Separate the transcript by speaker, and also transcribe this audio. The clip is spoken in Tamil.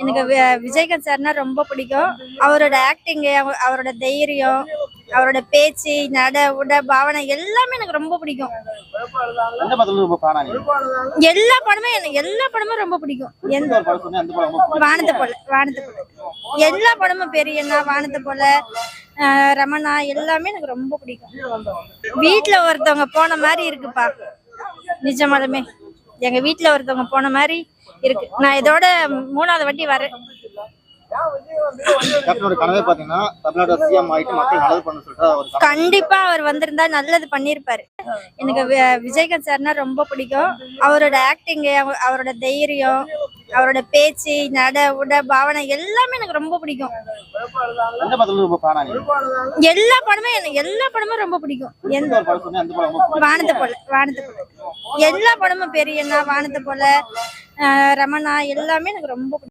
Speaker 1: எனக்கு விஜயகாந்த் சார்னா ரொம்ப பிடிக்கும். அவரோட ஆக்டிங், அவரோட தைரியம், அவரோட பேச்சு, நட உட பாவனை எல்லாமே எனக்கு ரொம்ப பிடிக்கும். எல்லா படமும் ரொம்ப பிடிக்கும். வானத்தை போல எல்லா படமும் பெரியண்ணா, வானத்தை போல, ரமணா எல்லாமே எனக்கு ரொம்ப பிடிக்கும். வீட்டுல ஒருத்தவங்க போன மாதிரி இருக்குப்பா, நிஜமாலுமே எங்க வீட்டுல ஒருத்தவங்க போன மாதிரி இருக்கு. நான் இதோட 3வது வாட்டி வரேன். கண்டிப்பா அவர் வந்திருந்தா நல்லது பண்ணிருப்பாரு. எனக்கு விஜயகாந்த் சார்னா ரொம்ப பிடிக்கும். அவரோட ஆக்டிங், அவரோட தைரியம், அவரோட பேச்சு, நட உட பாவனை எல்லாமே எனக்கு ரொம்ப பிடிக்கும். எல்லா படமும் ரொம்ப பிடிக்கும். வானத்தை போல எல்லா படமும் பெரியண்ணா, வானத்தை போல, ரமணா எல்லாமே எனக்கு ரொம்ப பிடிக்கும்.